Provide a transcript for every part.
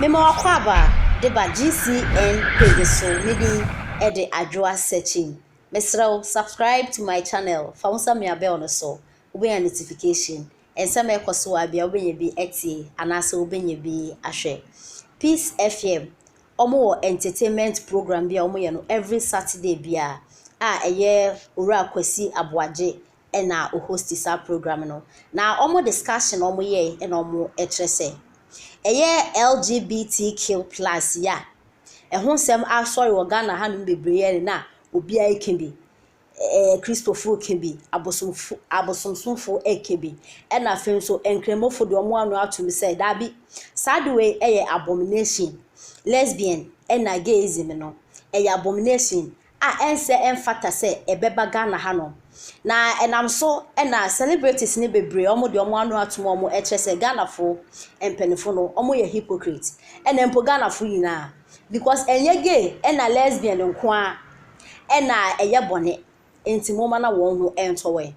Memo Aquaba, Deba GCN page so maybe Eddie Adjoa searching. Mesrel, subscribe to my channel. Found some me a bell on so. Ube a notification. And some ekoso abi obenye bi etie anase obenye bi ahwe. Peace FM. Omo entertainment program bi omo ye no every Saturday bia eye ora kwasi aboaje na o host sa program no. Na omo discussion omo ye na omo etrese. Eye LGBTQ plus ya. Ehun sem asori wo Ghana hanu bebreye na obi a ekembi. Christopher Kimbi, Abosomfo Ekebi, and I feel so encremofo do one to me say that be sad way a abomination, lesbian, and a gayism no, a abomination. I answer and fata say a beba Ghana hano. Na and I'm so and I celebrate is nibbe bre omo de omo to momo HS Ghana fo and penifono omo ye hypocrite and then Ghana fo yina because enye gay and a lesbian nkwa and a bone enti moma na won ho entowe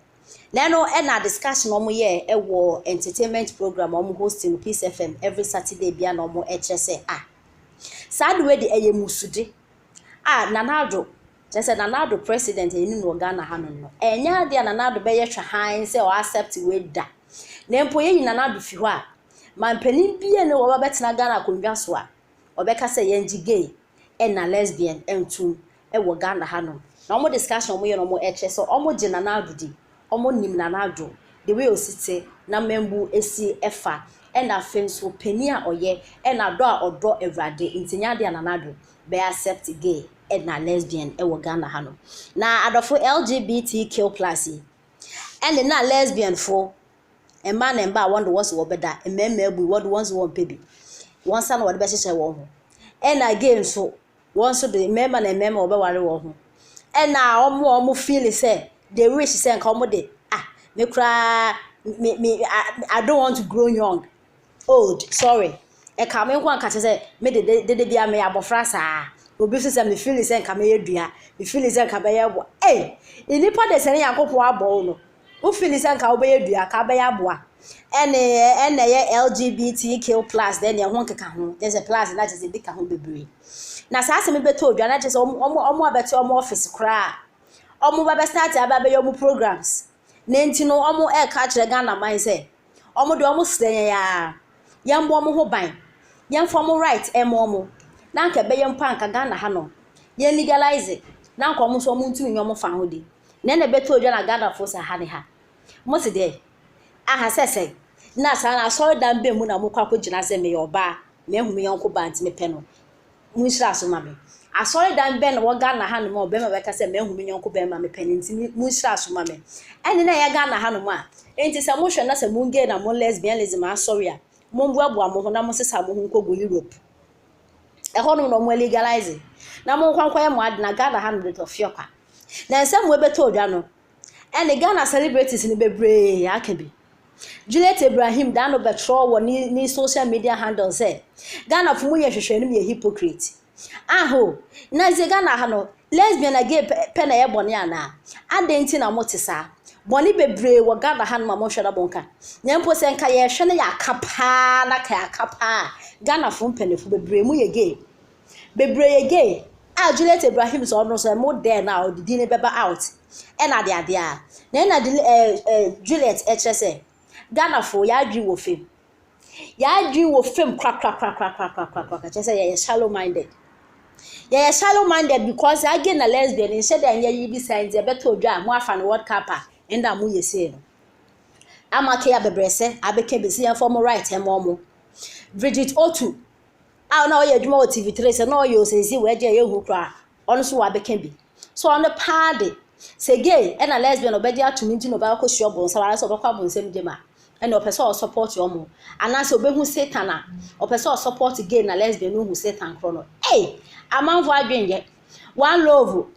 na no na discussion omo ye ewo entertainment program omo hosting Peace FM every Saturday bia na omo ekyese sad way de musude nanado just nanado president eni no Ghana hanu no enya de nanado be ye twahan say o accept we da na empo ye nanado fi ho mampanin bia ne wo ba betena Ghana konwa so obeka say yenji gay na lesbian entum ewo Ghana hanu na omo discussion omo ye no omo eche so omo je nanado di omo nim nanado the way o site na membu esi efa na fenso pani a oye na do a odo evrade ntinya de nanado be accept gay na lesbian ewo Ghana hano na adofo LGBTQ plus na lesbian fo man and ba wonder was wo beda emema bu what ones won pebi won san wo de be hyehyɛ wo ho na again so won so de memma na memma wo be ware wo ho na omo feel say they wish say nka omo de me kra me I don't want to grow young old sorry e ka me nko anka say me de bia me abofra saa obi so say me feel say nka me yedua me feel say nka be yebo inipa de sene yakopo abo no o feel say nka wo be yedua ka be yabo ene ye LGBTQ plus then ye ho nkeka ho there's a plus that is a big ho bebre na saa se me beto odwa na chese omo abete omo office kra omo ba be start aba be yomu programs na enti no omo e ka kire Ghana man say omo de omo senya ya yambo omo ho ban yamfo omo right omo na nka be yampa nka Ghana ha no ye legalize na nka omo so omo ntumi nyomo fa ho di na na beto odwa na Ghana fo sa ha ne ha mo se de aha sese na sa na so dan be mu na mo kwako gina se me yoba me hu me yonko ba ntime pe no munshira so mame asori dan ben wo Ghana ha no ma obema be ka se me hu me yonko be ma me pe ntime munshira so mame ene na ya Ghana ha no ma enti se mo hwe na se mo gay na mo lesbianism asori a mo mbuaboa mo ho na mo sesa mo hu nkogo Europe e ho no mo legalize na mo kwankwa ya mo ad na Ghana ha no de to fioka na nse mo be to odwa no ene Ghana celebrities ni bebre akabi Juliet Ibrahim dano betro wo ni social media handles Ghana fumu ye hwehwe ni me hypocrite aho na ze Ghana ha no lesbian na gay pe na ye bone ana adenti na motisa bone bebre wo Ghana ha no ma mo hweda bonka nyempo se nka ye hwe na ya kapa na ka kapa Ghana fum penefu bebre mu ye gay bebre ye gay Juliet Ibrahim so no so mo there now the din beba out e na de ade a na Juliet HSA Ghana fo ya dwi wo fem kra say you shallow minded because again na lesbian instead and you be signs e beto odwa mo afa no world cup and am ye say no amake ya bebrese abeke be say for mo right e mo Bridget Otu na o ye dwuma o TV3 say na o ye osensi we je ye hu kra ono so wa beke bi so on the party say gay and a lesbian obedi atumi nti no ba ko sure bon sa so bekwa bon sem dema and o person support your mo anase obehu Satan a o person support gay na lesbian no hu Satan kro no amanfo adwenje one love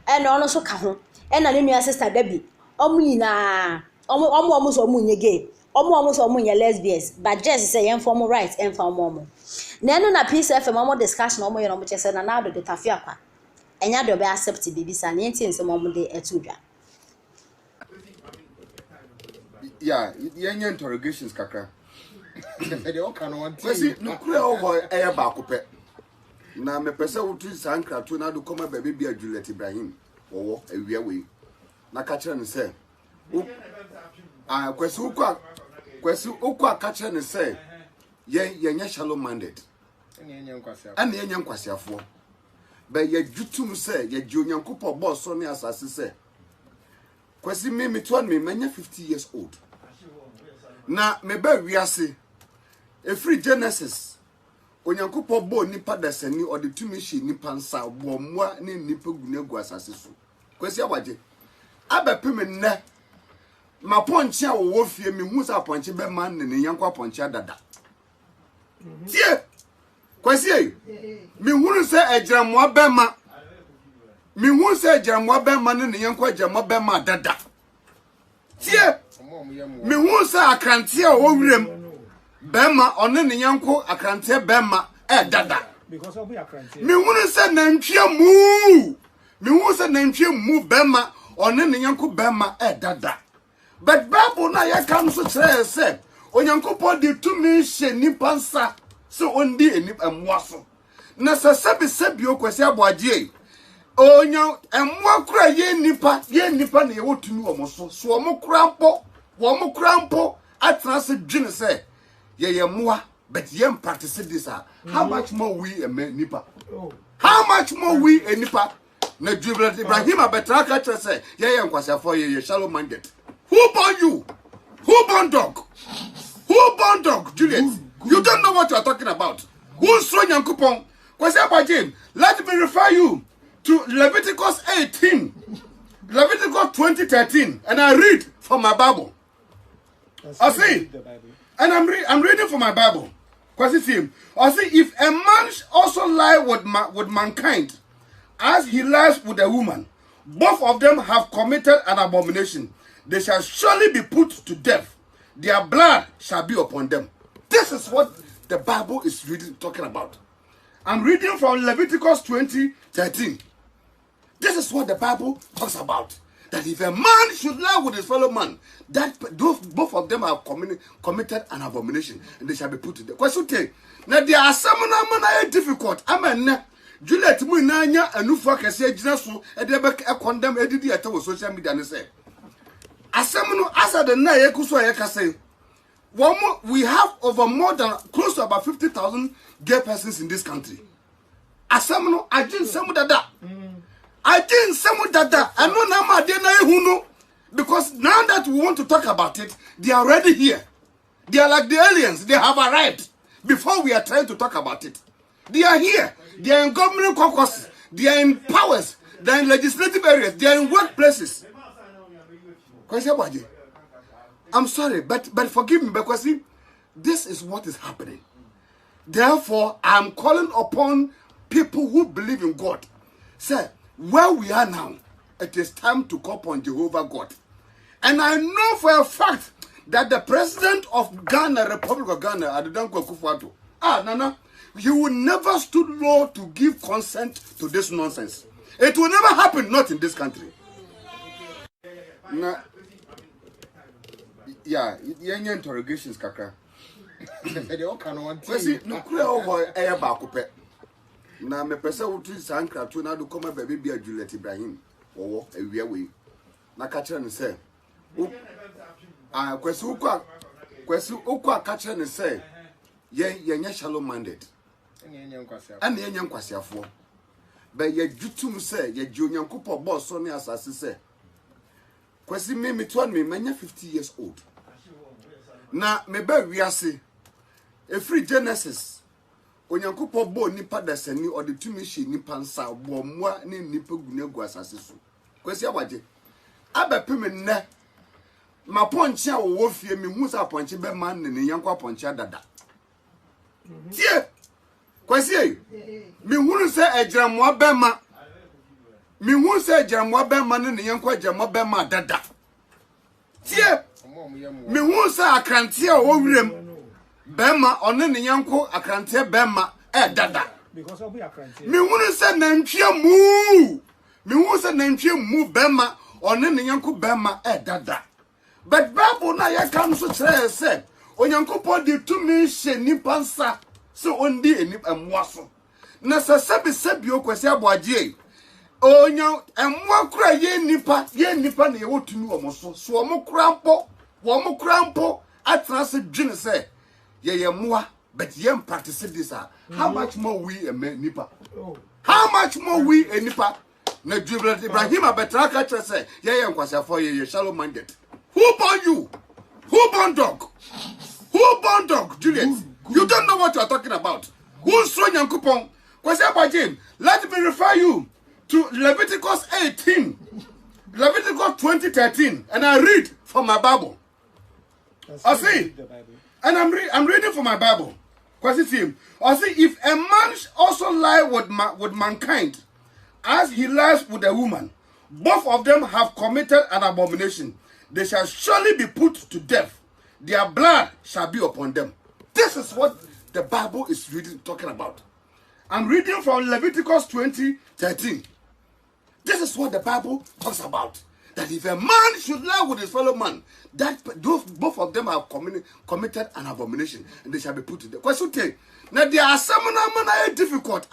and ono so ka ho and na nua sister Debbie omo nyina omo so omo nye gay omo so omo nye lesbians but just say yen form right and form omo na no na Peace FM omo discussion omo ye no mo chese na na do de tafia kwa enya do be accept bibi sa na enti nsem omo de etudwa yeah, the interrogations kakra. They all can want to see no clear over air back. Now, my person would treat Sankra to now to come baby be a Juliet Ibrahim or a real way. Na catcher and say, Quesuka catcher and say, ye shallow minded. And the young Quasia for. But ye jutum say, ye junior couple boss Sonny as I say. Quasi me told me, many 50 years old. Now, maybe we are say, a free Genesis. Onyankopo bo nipa dasani or the two mishi nipa nsa bo mwa ni nipa gunegu asase so kwesi awaje abepem nne ma ponche a wo fie mi hu sa ponche be man ne yankwa ponche dada tie kwesi e mi hu se ejramwa be ma mi hu se ejramwa be ma ne yankwa ejramwa be ma dada tie mi hu se akrante a wo wirem Bema one ne yanko akrante bema dada because of akrante me wonu se nantwie mu me wonu se nantwie mu bema one ne yanko bema dada but Bible na ya kan so kire se onyankopɔ de tumi hye nipa nsa se ondi enipa mwaso na sasabi okwasi aboagye onya emwa kura ye nipa na ye wotumi wo mo so wo mo krampo atena se dwene se ye moa but ye practice this how much more we a nipa how much more we a nipa na Jubilee Ibrahim abetra ka tire say ye nkwasiafo ye shallow minded who born dog Juliet you don't know what you are talking about who so nyankopon kwasi abagye let me refer you to Leviticus 18 Leviticus 20:13 and I read from my Bible I see and I'm reading from my Bible. Because it's him. I say, if a man also lie with mankind, as he lies with a woman, both of them have committed an abomination. They shall surely be put to death. Their blood shall be upon them. This is what the Bible is really talking about. I'm reading from Leviticus 20:13. This is what the Bible talks about. That if a man should lie with his fellow man, that both of them have committed an abomination, and they shall be put to death. Question take. Now there are some man difficult. Amen. Juliet mu nanya anufu akese gina so e de be condemn edidi ata social media and say. Asemno asa the na yekuso yekase. We have over more than close to about 50,000 gay persons in this country. Asemno ajin semu dada. I didn't say that. I know now because now that we want to talk about it, they are already here. They are like the aliens. They have arrived before we are trying to talk about it. They are here. They are in government caucus. They are in powers. They are in legislative areas. They are in workplaces. I'm sorry, but forgive me because see, this is what is happening. Therefore, I'm calling upon people who believe in God. Say, where we are now, it is time to call upon Jehovah God. And I know for a fact that the president of Ghana, Republic of Ghana, Akufo Addo, Nana, he will never stood low to give consent to this nonsense. It will never happen, not in this country. Yeah, interrogations, kaka. They all can want to no clear over air back. Na me pese wo tu Sankra to na do come baby be a Juliet Ibrahim or a real way. Na catcher and say, kwesi ukwa catcher and say, ye shallow minded. And ye young kwasiafo. But ye jutum say, ye junior couple boss Sonny as I say. Kwesi me told me, many 50 years old. Na me be we are say, a free Genesis. Onyankopo bo nipa dasani or the two mishi nipa nsa bo mwa ni nipa gunegu asase so kwesi awaje abepem nne ma ponche a wo fie mi hu sa ponche be man ne yankwa ponche dada tie kwesi e mi hu se ejramwa be ma mi hu se ejramwa be ma ne yankwa ejramwa be ma dada tie mi hu se akrante a wo wirem Bema one ne yanko akrante bema dada because of akrante me wonu se nantwie mu bema one ne yanko bema dada but Bible na ya kan so kire se Onyankopon de tumi hye nipa nsa so ondi enipa mwaso. Na sebi o kwese aboagye. Onya emwa kura ye nipa na ye wotumi wo so. So wo kura mpo atena se dwene se ye mwa but ye practice this. How much more we a nipa? How much more we a nipa? Na Ibrahim abetraka chwe say ye nkwasa for ye shallow minded. Who born you? Who born dog? Who born dog, Juliet? You don't know what you are talking about. Who's so Yankupon? Let me refer you to Leviticus 18, Leviticus 20:13, and I read from my Bible. I see, and I'm reading from my Bible. I see, if a man also lie with mankind, as he lies with a woman, both of them have committed an abomination. They shall surely be put to death. Their blood shall be upon them. This is what the Bible is talking about. I'm reading from Leviticus 20:13. This is what the Bible talks about. That if a man should lie with his fellow man, that both of them have committed an abomination, and they shall be put to death. Now there are some difficult.